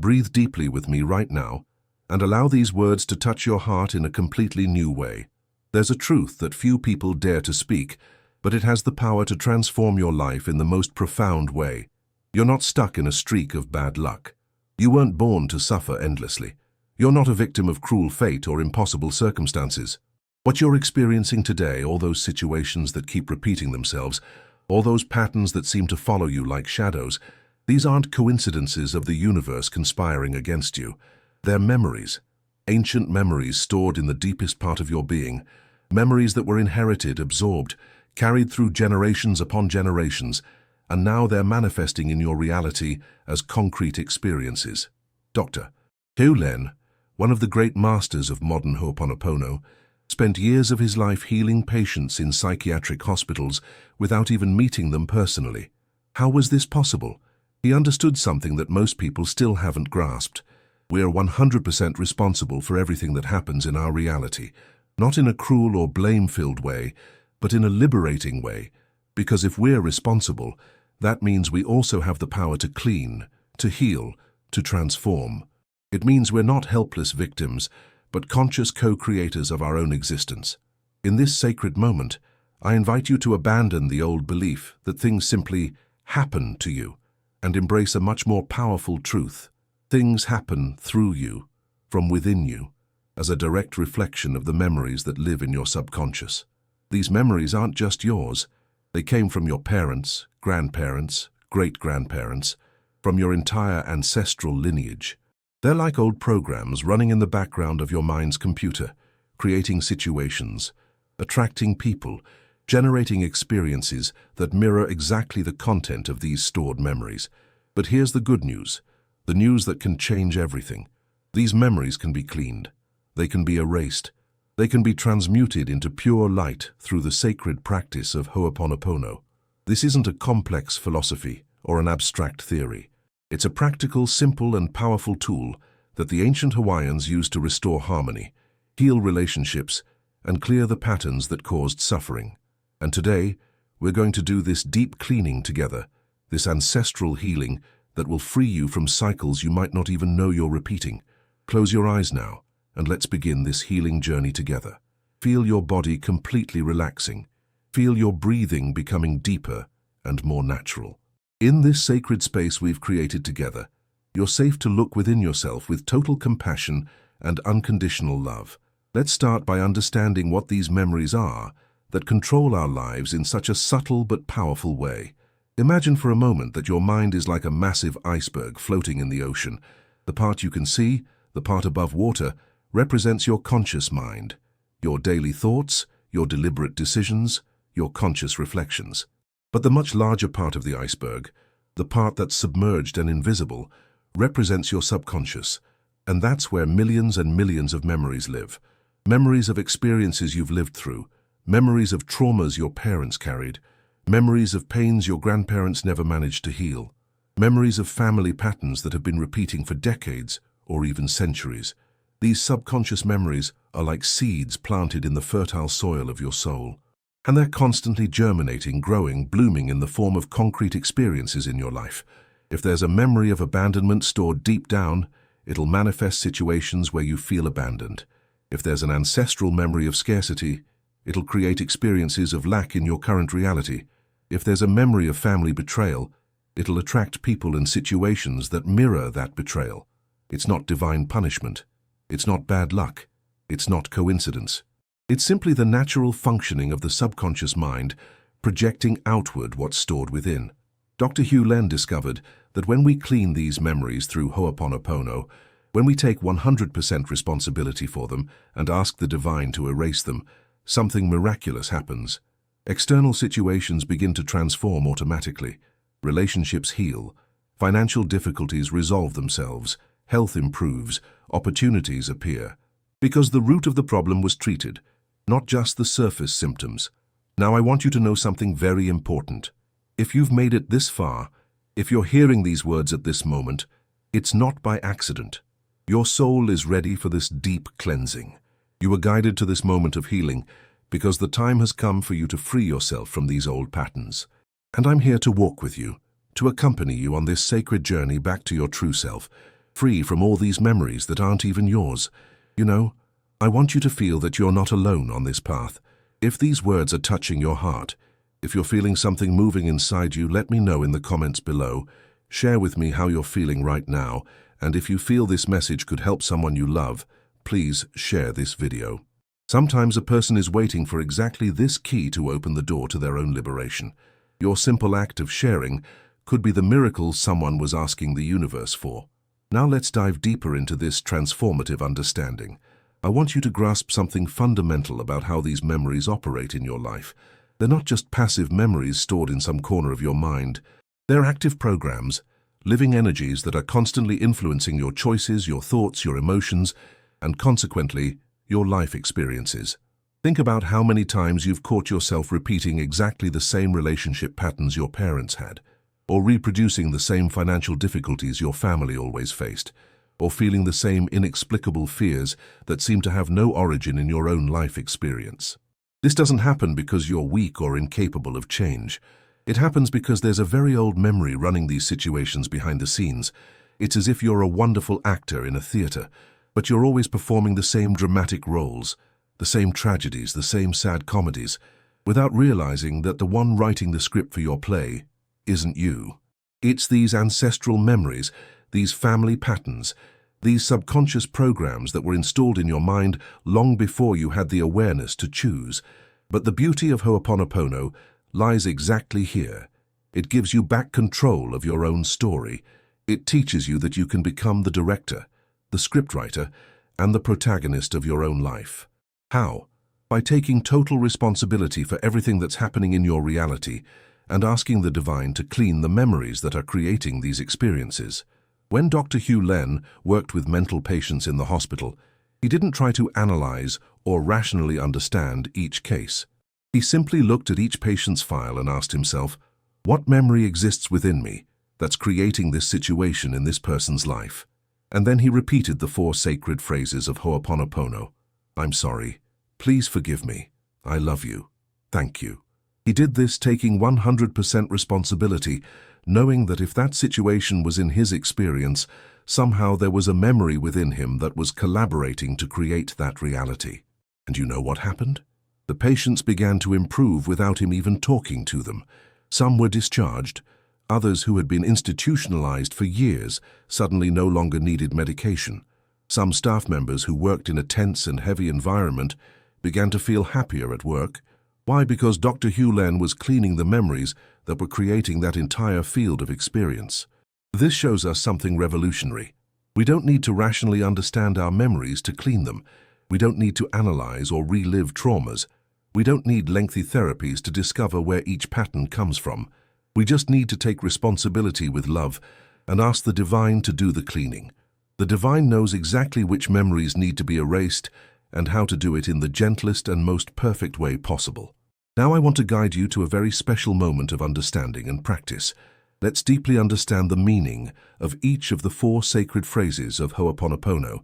Breathe deeply with me right now and allow these words to touch your heart in a completely new way. There's a truth that few people dare to speak, but it has the power to transform your life in the most profound way. You're not stuck in a streak of bad luck. You weren't born to suffer endlessly. You're not a victim of cruel fate or impossible circumstances. What you're experiencing today, all those situations that keep repeating themselves, all those patterns that seem to follow you like shadows, these aren't coincidences of the universe conspiring against you. They're memories, ancient memories stored in the deepest part of your being, memories that were inherited, absorbed, carried through generations upon generations, and now they're manifesting in your reality as concrete experiences. Dr. Hew Len, one of the great masters of modern Ho'oponopono, spent years of his life healing patients in psychiatric hospitals without even meeting them personally. How was this possible? He understood something that most people still haven't grasped. We are 100% responsible for everything that happens in our reality, not in a cruel or blame-filled way, but in a liberating way, because if we're responsible, that means we also have the power to clean, to heal, to transform. It means we're not helpless victims, but conscious co-creators of our own existence. In this sacred moment, I invite you to abandon the old belief that things simply happen to you and embrace a much more powerful truth. Things happen through you, from within you, as a direct reflection of the memories that live in your subconscious. These memories aren't just yours. They came from your parents, grandparents, great-grandparents, from your entire ancestral lineage. They're like old programs running in the background of your mind's computer, creating situations, attracting people, generating experiences that mirror exactly the content of these stored memories. But here's the good news, the news that can change everything. These memories can be cleaned. They can be erased. They can be transmuted into pure light through the sacred practice of Ho'oponopono. This isn't a complex philosophy or an abstract theory. It's a practical, simple, and powerful tool that the ancient Hawaiians used to restore harmony, heal relationships, and clear the patterns that caused suffering. And today, we're going to do this deep cleaning together, this ancestral healing that will free you from cycles you might not even know you're repeating. Close your eyes now, and let's begin this healing journey together. Feel your body completely relaxing. Feel your breathing becoming deeper and more natural. In this sacred space we've created together, you're safe to look within yourself with total compassion and unconditional love. Let's start by understanding what these memories are that control our lives in such a subtle but powerful way. Imagine for a moment that your mind is like a massive iceberg floating in the ocean. The part you can see, the part above water, represents your conscious mind, your daily thoughts, your deliberate decisions, your conscious reflections. But the much larger part of the iceberg, the part that's submerged and invisible, represents your subconscious. And that's where millions and millions of memories live. Memories of experiences you've lived through, memories of traumas your parents carried, memories of pains your grandparents never managed to heal, memories of family patterns that have been repeating for decades or even centuries. These subconscious memories are like seeds planted in the fertile soil of your soul. And they're constantly germinating, growing, blooming in the form of concrete experiences in your life. If there's a memory of abandonment stored deep down, it'll manifest situations where you feel abandoned. If there's an ancestral memory of scarcity, it'll create experiences of lack in your current reality. If there's a memory of family betrayal, it'll attract people and situations that mirror that betrayal. It's not divine punishment. It's not bad luck. It's not coincidence. It's simply the natural functioning of the subconscious mind projecting outward what's stored within. Dr. Hew Len discovered that when we clean these memories through Ho'oponopono, when we take 100% responsibility for them and ask the divine to erase them, something miraculous happens. External situations begin to transform automatically. Relationships heal. Financial difficulties resolve themselves. Health improves. Opportunities appear. Because the root of the problem was treated, not just the surface symptoms. Now I want you to know something very important. If you've made it this far, if you're hearing these words at this moment, it's not by accident. Your soul is ready for this deep cleansing. You were guided to this moment of healing because the time has come for you to free yourself from these old patterns. And I'm here to walk with you, to accompany you on this sacred journey back to your true self, free from all these memories that aren't even yours. You know, I want you to feel that you're not alone on this path. If these words are touching your heart, if you're feeling something moving inside you, let me know in the comments below. Share with me how you're feeling right now, and if you feel this message could help someone you love, please share this video. Sometimes a person is waiting for exactly this key to open the door to their own liberation. Your simple act of sharing could be the miracle someone was asking the universe for. Now let's dive deeper into this transformative understanding. I want you to grasp something fundamental about how these memories operate in your life. They're not just passive memories stored in some corner of your mind. They're active programs, living energies that are constantly influencing your choices, your thoughts, your emotions, and consequently, your life experiences. Think about how many times you've caught yourself repeating exactly the same relationship patterns your parents had, or reproducing the same financial difficulties your family always faced, or feeling the same inexplicable fears that seem to have no origin in your own life experience. This doesn't happen because you're weak or incapable of change. It happens because there's a very old memory running these situations behind the scenes. It's as if you're a wonderful actor in a theater, but you're always performing the same dramatic roles, the same tragedies, the same sad comedies, without realizing that the one writing the script for your play isn't you. It's these ancestral memories, these family patterns, these subconscious programs that were installed in your mind long before you had the awareness to choose. But the beauty of Ho'oponopono lies exactly here. It gives you back control of your own story. It teaches you that you can become the director, the scriptwriter, and the protagonist of your own life. How? By taking total responsibility for everything that's happening in your reality and asking the divine to clean the memories that are creating these experiences. When Dr. Hew Len worked with mental patients in the hospital, he didn't try to analyze or rationally understand each case. He simply looked at each patient's file and asked himself, what memory exists within me that's creating this situation in this person's life? And then he repeated the 4 sacred phrases of Ho'oponopono. I'm sorry. Please forgive me. I love you. Thank you. He did this taking 100% responsibility, knowing that if that situation was in his experience, somehow there was a memory within him that was collaborating to create that reality. And you know what happened? The patients began to improve without him even talking to them. Some were discharged. Others who had been institutionalized for years suddenly no longer needed medication. Some staff members who worked in a tense and heavy environment began to feel happier at work. Why? Because Dr. Hew Len was cleaning the memories that were creating that entire field of experience. This shows us something revolutionary. We don't need to rationally understand our memories to clean them. We don't need to analyze or relive traumas. We don't need lengthy therapies to discover where each pattern comes from. We just need to take responsibility with love and ask the divine to do the cleaning. The divine knows exactly which memories need to be erased and how to do it in the gentlest and most perfect way possible. Now I want to guide you to a very special moment of understanding and practice. Let's deeply understand the meaning of each of the 4 sacred phrases of Ho'oponopono,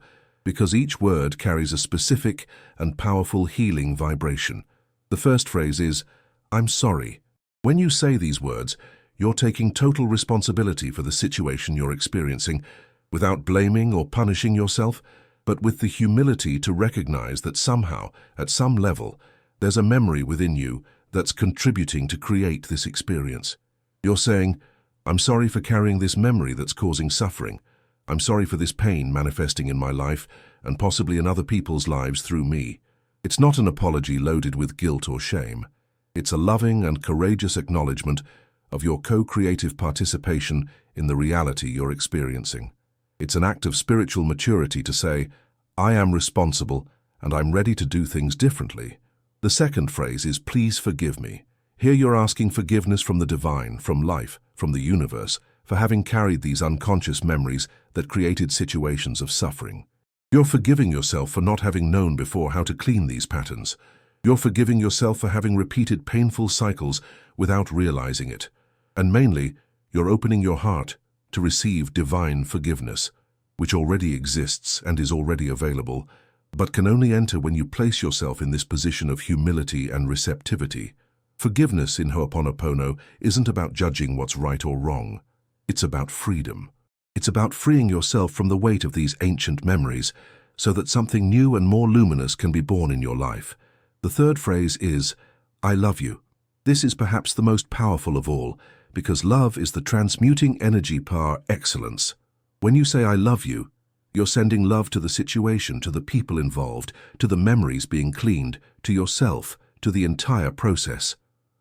because each word carries a specific and powerful healing vibration. The first phrase is, I'm sorry. When you say these words, you're taking total responsibility for the situation you're experiencing, without blaming or punishing yourself, but with the humility to recognize that somehow, at some level, there's a memory within you that's contributing to create this experience. You're saying, I'm sorry for carrying this memory that's causing suffering. I'm sorry for this pain manifesting in my life and possibly in other people's lives through me. It's not an apology loaded with guilt or shame. It's a loving and courageous acknowledgement of your co-creative participation in the reality you're experiencing. It's an act of spiritual maturity to say, I am responsible and I'm ready to do things differently. The second phrase is, please forgive me. Here you're asking forgiveness from the divine, from life, from the universe, for having carried these unconscious memories that created situations of suffering. You're forgiving yourself for not having known before how to clean these patterns. You're forgiving yourself for having repeated painful cycles without realizing it. And mainly, you're opening your heart to receive divine forgiveness, which already exists and is already available, but can only enter when you place yourself in this position of humility and receptivity. Forgiveness in Ho'oponopono isn't about judging what's right or wrong. It's about freedom. It's about freeing yourself from the weight of these ancient memories so that something new and more luminous can be born in your life. The third phrase is, I love you. This is perhaps the most powerful of all, because love is the transmuting energy par excellence. When you say I love you, you're sending love to the situation, to the people involved, to the memories being cleaned, to yourself, to the entire process.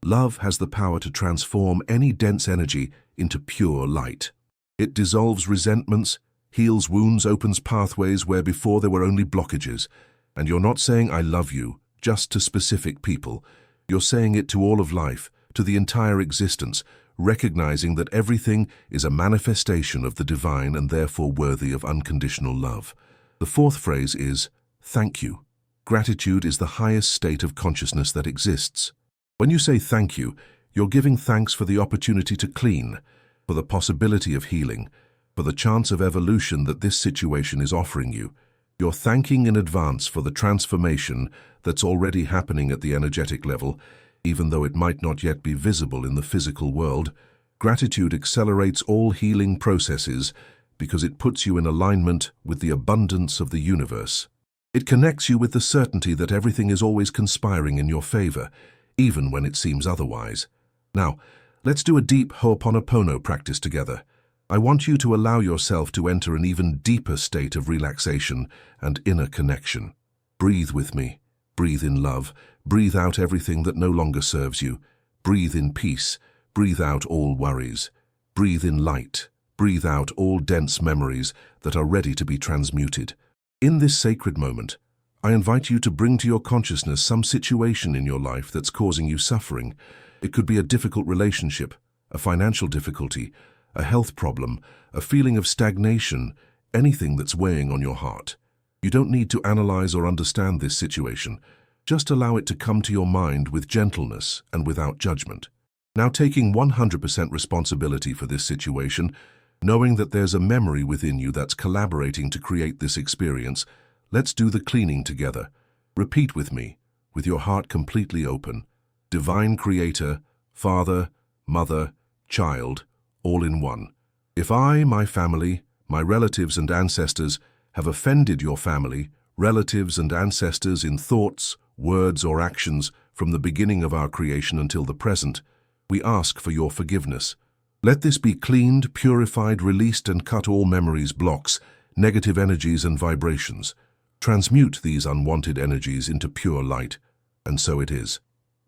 Love has the power to transform any dense energy into pure light. It dissolves resentments, heals wounds, opens pathways where before there were only blockages. And you're not saying I love you just to specific people. You're saying it to all of life, to the entire existence, recognizing that everything is a manifestation of the divine and therefore worthy of unconditional love. The fourth phrase is, thank you. Gratitude is the highest state of consciousness that exists. When you say thank you, you're giving thanks for the opportunity to clean, for the possibility of healing, for the chance of evolution that this situation is offering you. You're thanking in advance for the transformation that's already happening at the energetic level, even though it might not yet be visible in the physical world. Gratitude accelerates all healing processes because it puts you in alignment with the abundance of the universe. It connects you with the certainty that everything is always conspiring in your favor, even when it seems otherwise. Now, let's do a deep Ho'oponopono practice together. I want you to allow yourself to enter an even deeper state of relaxation and inner connection. Breathe with me. Breathe in love. Breathe out everything that no longer serves you. Breathe in peace. Breathe out all worries. Breathe in light. Breathe out all dense memories that are ready to be transmuted. In this sacred moment, I invite you to bring to your consciousness some situation in your life that's causing you suffering. It could be a difficult relationship, a financial difficulty, a health problem, a feeling of stagnation, anything that's weighing on your heart. You don't need to analyze or understand this situation. Just allow it to come to your mind with gentleness and without judgment. Now, taking 100% responsibility for this situation, knowing that there's a memory within you that's collaborating to create this experience, let's do the cleaning together. Repeat with me, with your heart completely open. Divine Creator, Father, Mother, Child, all in one. If I, my family, my relatives and ancestors have offended your family, relatives and ancestors in thoughts, words or actions from the beginning of our creation until the present, we ask for your forgiveness. Let this be cleaned, purified, released and cut all memories, blocks, negative energies and vibrations. Transmute these unwanted energies into pure light, and so it is.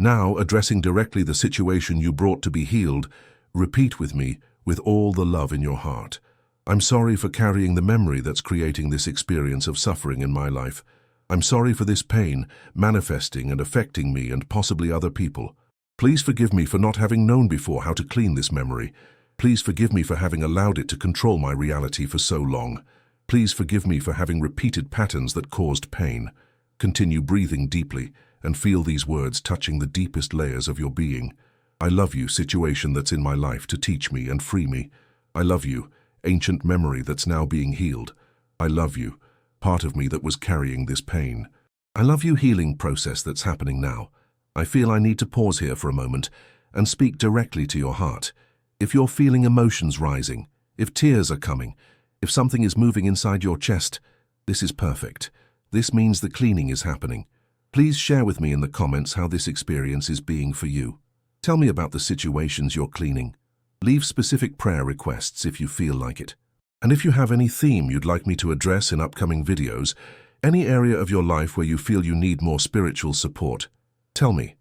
Now, addressing directly the situation you brought to be healed, repeat with me with all the love in your heart. I'm sorry for carrying the memory that's creating this experience of suffering in my life. I'm sorry for this pain manifesting and affecting me and possibly other people. Please forgive me for not having known before how to clean this memory. Please forgive me for having allowed it to control my reality for so long. Please forgive me for having repeated patterns that caused pain. Continue breathing deeply and feel these words touching the deepest layers of your being. I love you, situation that's in my life to teach me and free me. I love you, ancient memory that's now being healed. I love you, part of me that was carrying this pain. I love you, healing process that's happening now. I feel I need to pause here for a moment and speak directly to your heart. If you're feeling emotions rising, if tears are coming, if something is moving inside your chest, this is perfect. This means the cleaning is happening. Please share with me in the comments how this experience is being for you. Tell me about the situations you're cleaning. Leave specific prayer requests if you feel like it. And if you have any theme you'd like me to address in upcoming videos, any area of your life where you feel you need more spiritual support, tell me.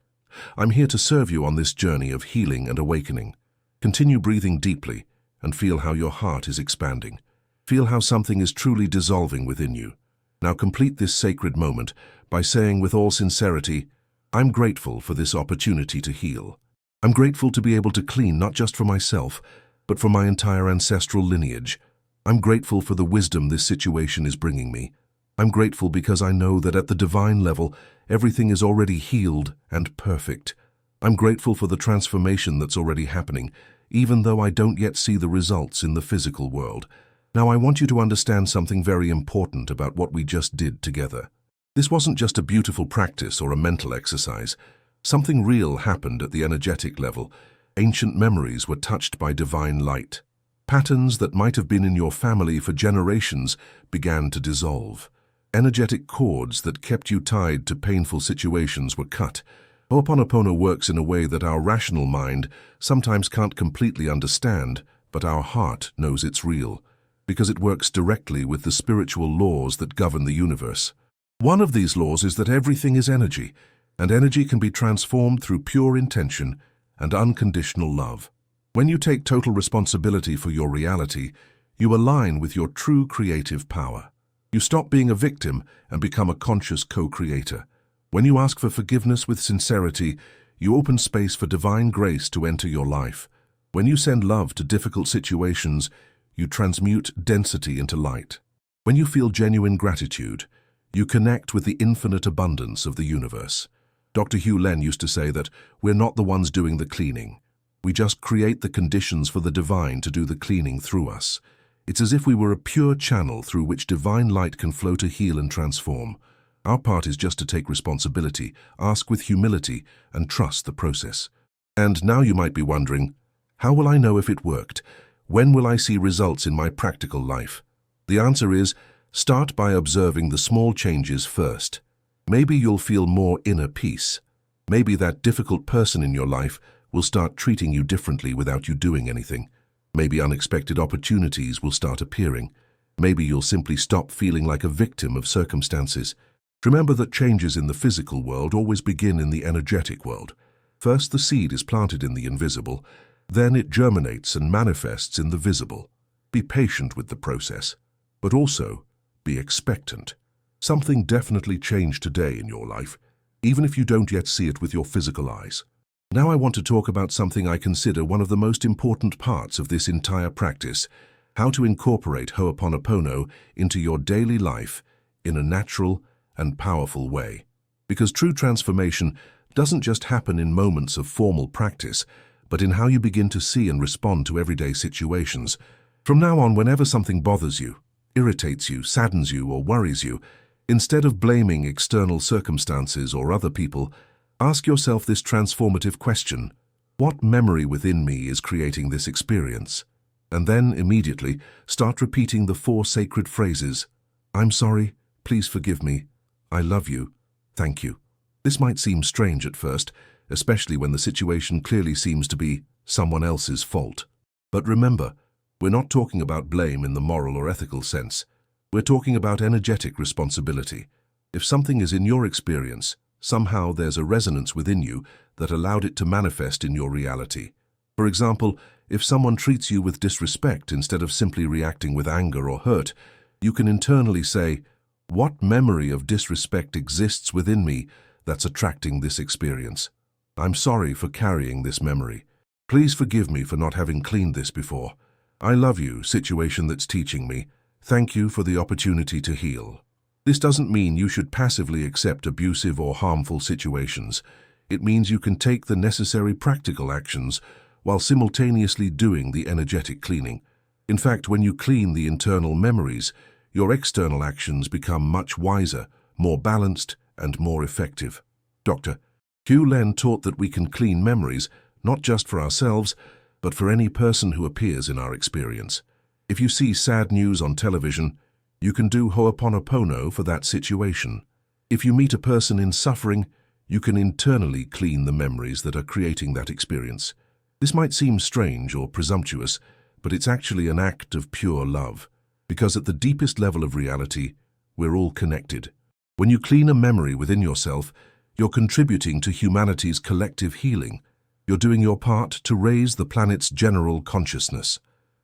I'm here to serve you on this journey of healing and awakening. Continue breathing deeply and feel how your heart is expanding. Feel how something is truly dissolving within you. Now complete this sacred moment by saying with all sincerity, I'm grateful for this opportunity to heal. I'm grateful to be able to clean not just for myself, but for my entire ancestral lineage. I'm grateful for the wisdom this situation is bringing me. I'm grateful because I know that at the divine level, everything is already healed and perfect. I'm grateful for the transformation that's already happening, even though I don't yet see the results in the physical world. Now I want you to understand something very important about what we just did together. This wasn't just a beautiful practice or a mental exercise. Something real happened at the energetic level. Ancient memories were touched by divine light. Patterns that might have been in your family for generations began to dissolve. Energetic cords that kept you tied to painful situations were cut. Ho'oponopono works in a way that our rational mind sometimes can't completely understand, but our heart knows it's real, because it works directly with the spiritual laws that govern the universe. One of these laws is that everything is energy, and energy can be transformed through pure intention and unconditional love. When you take total responsibility for your reality, you align with your true creative power. You stop being a victim and become a conscious co-creator. When you ask for forgiveness with sincerity, you open space for divine grace to enter your life. When you send love to difficult situations, you transmute density into light. When you feel genuine gratitude, you connect with the infinite abundance of the universe. Dr. Hew Len used to say that we're not the ones doing the cleaning. We just create the conditions for the divine to do the cleaning through us. It's as if we were a pure channel through which divine light can flow to heal and transform. Our part is just to take responsibility, ask with humility, and trust the process. And now you might be wondering, how will I know if it worked? When will I see results in my practical life? The answer is, start by observing the small changes first. Maybe you'll feel more inner peace. Maybe that difficult person in your life will start treating you differently without you doing anything. Maybe unexpected opportunities will start appearing. Maybe you'll simply stop feeling like a victim of circumstances. Remember that changes in the physical world always begin in the energetic world. First, the seed is planted in the invisible, then it germinates and manifests in the visible. Be patient with the process, but also be expectant. Something definitely changed today in your life, even if you don't yet see it with your physical eyes. Now I want to talk about something I consider one of the most important parts of this entire practice, how to incorporate Ho'oponopono into your daily life in a natural and powerful way. Because true transformation doesn't just happen in moments of formal practice, but in how you begin to see and respond to everyday situations. From now on, whenever something bothers you, irritates you, saddens you, or worries you, instead of blaming external circumstances or other people, ask yourself this transformative question: what memory within me is creating this experience? And then, immediately, start repeating the 4 sacred phrases: I'm sorry, please forgive me, I love you, thank you. This might seem strange at first, especially when the situation clearly seems to be someone else's fault. But remember, we're not talking about blame in the moral or ethical sense. We're talking about energetic responsibility. If something is in your experience, somehow there's a resonance within you that allowed it to manifest in your reality. For example, if someone treats you with disrespect instead of simply reacting with anger or hurt, you can internally say, what memory of disrespect exists within me that's attracting this experience? I'm sorry for carrying this memory. Please forgive me for not having cleaned this before. I love you, situation that's teaching me. Thank you for the opportunity to heal. This doesn't mean you should passively accept abusive or harmful situations. It means you can take the necessary practical actions while simultaneously doing the energetic cleaning. In fact, when you clean the internal memories, your external actions become much wiser, more balanced, and more effective. Dr. Hew Len taught that we can clean memories, not just for ourselves, but for any person who appears in our experience. If you see sad news on television, you can do Ho'oponopono for that situation. If you meet a person in suffering, you can internally clean the memories that are creating that experience. This might seem strange or presumptuous, but it's actually an act of pure love. Because at the deepest level of reality, we're all connected. When you clean a memory within yourself, you're contributing to humanity's collective healing. You're doing your part to raise the planet's general consciousness.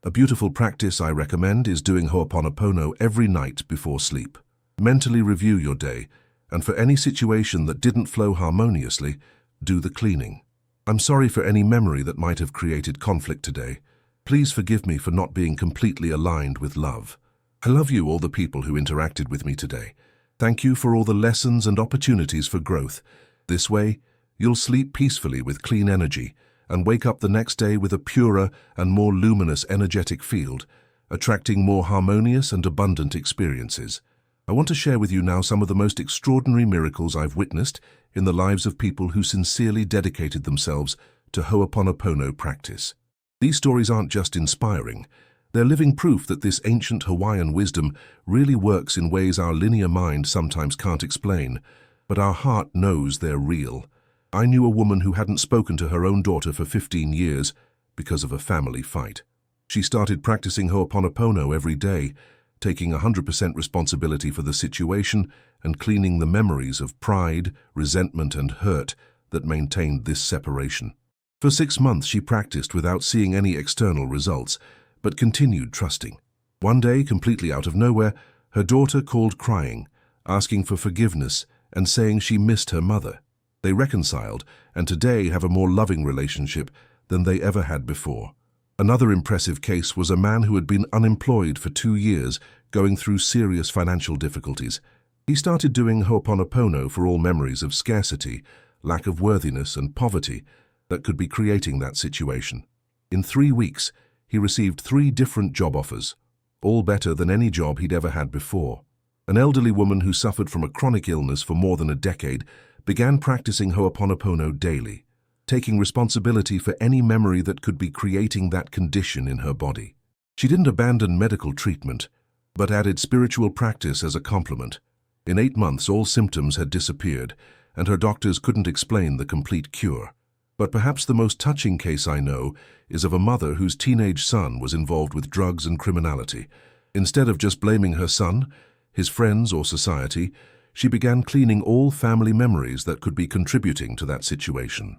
A beautiful practice I recommend is doing Ho'oponopono every night before sleep. Mentally review your day, and for any situation that didn't flow harmoniously, do the cleaning. I'm sorry for any memory that might have created conflict today. Please forgive me for not being completely aligned with love. I love you, all the people who interacted with me today. Thank you for all the lessons and opportunities for growth. This way, you'll sleep peacefully with clean energy and wake up the next day with a purer and more luminous energetic field, attracting more harmonious and abundant experiences. I want to share with you now some of the most extraordinary miracles I've witnessed in the lives of people who sincerely dedicated themselves to Ho'oponopono practice. These stories aren't just inspiring, They're living proof that this ancient Hawaiian wisdom really works in ways our linear mind sometimes can't explain, but our heart knows they're real. I knew a woman who hadn't spoken to her own daughter for 15 years because of a family fight. She started practicing Ho'oponopono every day, taking 100% responsibility for the situation and cleaning the memories of pride, resentment, and hurt that maintained this separation. For 6 months she practiced without seeing any external results, but continued trusting. One day, completely out of nowhere, her daughter called crying, asking for forgiveness and saying she missed her mother. They reconciled and today have a more loving relationship than they ever had before. Another impressive case was a man who had been unemployed for 2 years, going through serious financial difficulties. He started doing Ho'oponopono for all memories of scarcity, lack of worthiness, and poverty that could be creating that situation. In 3 weeks, he received 3 different job offers, all better than any job he'd ever had before. An elderly woman who suffered from a chronic illness for more than a decade began practicing Ho'oponopono daily, taking responsibility for any memory that could be creating that condition in her body. She didn't abandon medical treatment, but added spiritual practice as a complement. In 8 months, all symptoms had disappeared, and her doctors couldn't explain the complete cure. But perhaps the most touching case I know is of a mother whose teenage son was involved with drugs and criminality. Instead of just blaming her son, his friends, or society, she began cleaning all family memories that could be contributing to that situation.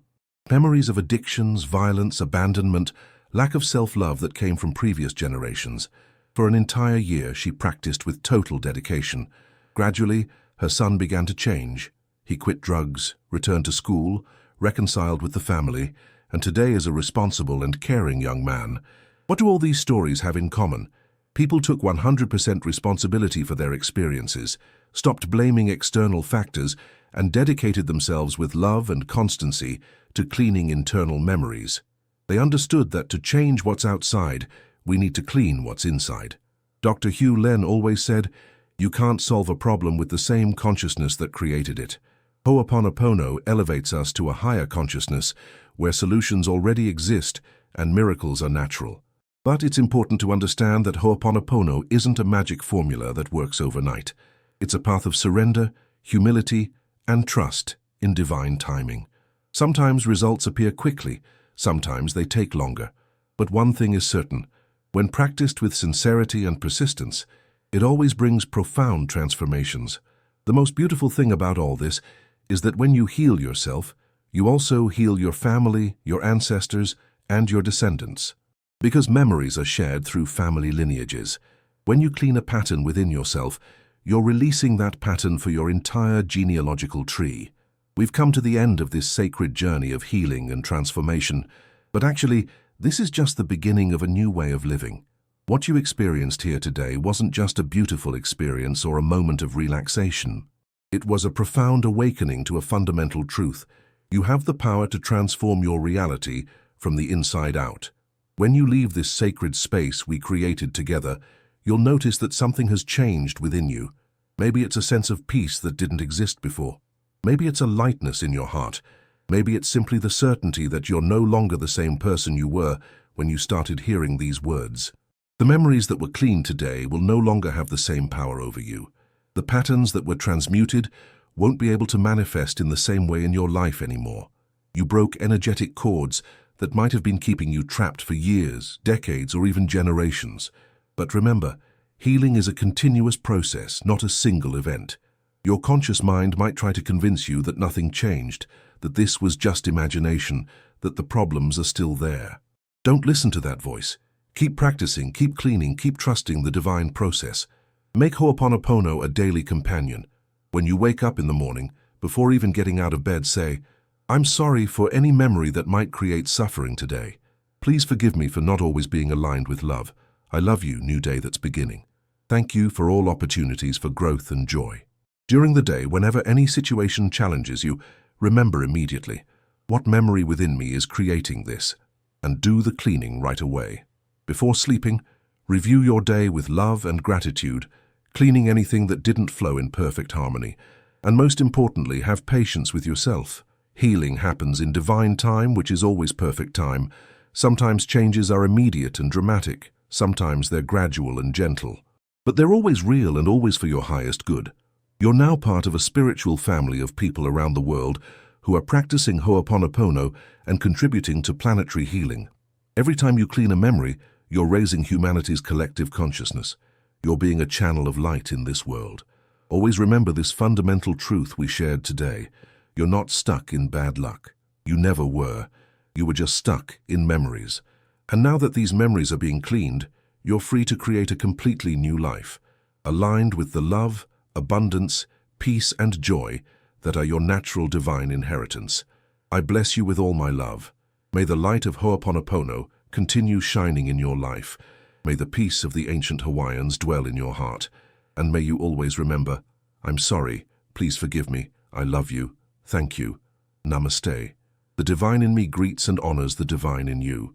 Memories of addictions, violence, abandonment, lack of self-love that came from previous generations. For an entire year, she practiced with total dedication. Gradually, her son began to change. He quit drugs, returned to school, reconciled with the family, and today is a responsible and caring young man. What do all these stories have in common? People took 100% responsibility for their experiences, stopped blaming external factors, and dedicated themselves with love and constancy to cleaning internal memories. They understood that to change what's outside, we need to clean what's inside. Dr. Hew Len always said, "You can't solve a problem with the same consciousness that created it." Ho'oponopono elevates us to a higher consciousness where solutions already exist and miracles are natural. But it's important to understand that Ho'oponopono isn't a magic formula that works overnight. It's a path of surrender, humility, and trust in divine timing. Sometimes results appear quickly, sometimes they take longer. But one thing is certain: when practiced with sincerity and persistence, it always brings profound transformations. The most beautiful thing about all this is that when you heal yourself, you also heal your family, your ancestors, and your descendants. Because memories are shared through family lineages. When you clean a pattern within yourself, you're releasing that pattern for your entire genealogical tree. We've come to the end of this sacred journey of healing and transformation, but actually, this is just the beginning of a new way of living. What you experienced here today wasn't just a beautiful experience or a moment of relaxation. It was a profound awakening to a fundamental truth. You have the power to transform your reality from the inside out. When you leave this sacred space we created together, you'll notice that something has changed within you. Maybe it's a sense of peace that didn't exist before. Maybe it's a lightness in your heart. Maybe it's simply the certainty that you're no longer the same person you were when you started hearing these words. The memories that were cleaned today will no longer have the same power over you. The patterns that were transmuted won't be able to manifest in the same way in your life anymore. You broke energetic cords that might have been keeping you trapped for years, decades, or even generations. But remember, healing is a continuous process, not a single event. Your conscious mind might try to convince you that nothing changed, that this was just imagination, that the problems are still there. Don't listen to that voice. Keep practicing, keep cleaning, keep trusting the divine process. Make Ho'oponopono a daily companion. When you wake up in the morning, before even getting out of bed, say, "I'm sorry for any memory that might create suffering today. Please forgive me for not always being aligned with love. I love you, new day that's beginning. Thank you for all opportunities for growth and joy." During the day, whenever any situation challenges you, remember immediately, what memory within me is creating this, and do the cleaning right away. Before sleeping, review your day with love and gratitude, cleaning anything that didn't flow in perfect harmony. And most importantly, have patience with yourself. Healing happens in divine time, which is always perfect time. Sometimes changes are immediate and dramatic. Sometimes they're gradual and gentle, but they're always real and always for your highest good. You're now part of a spiritual family of people around the world who are practicing Ho'oponopono and contributing to planetary healing. Every time you clean a memory, you're raising humanity's collective consciousness. You're being a channel of light in this world. Always remember this fundamental truth we shared today. You're not stuck in bad luck. You never were. You were just stuck in memories. And now that these memories are being cleaned, you're free to create a completely new life, aligned with the love, abundance, peace, and joy that are your natural divine inheritance. I bless you with all my love. May the light of Ho'oponopono continue shining in your life. May the peace of the ancient Hawaiians dwell in your heart. And may you always remember, I'm sorry, please forgive me, I love you, thank you, namaste. The divine in me greets and honors the divine in you.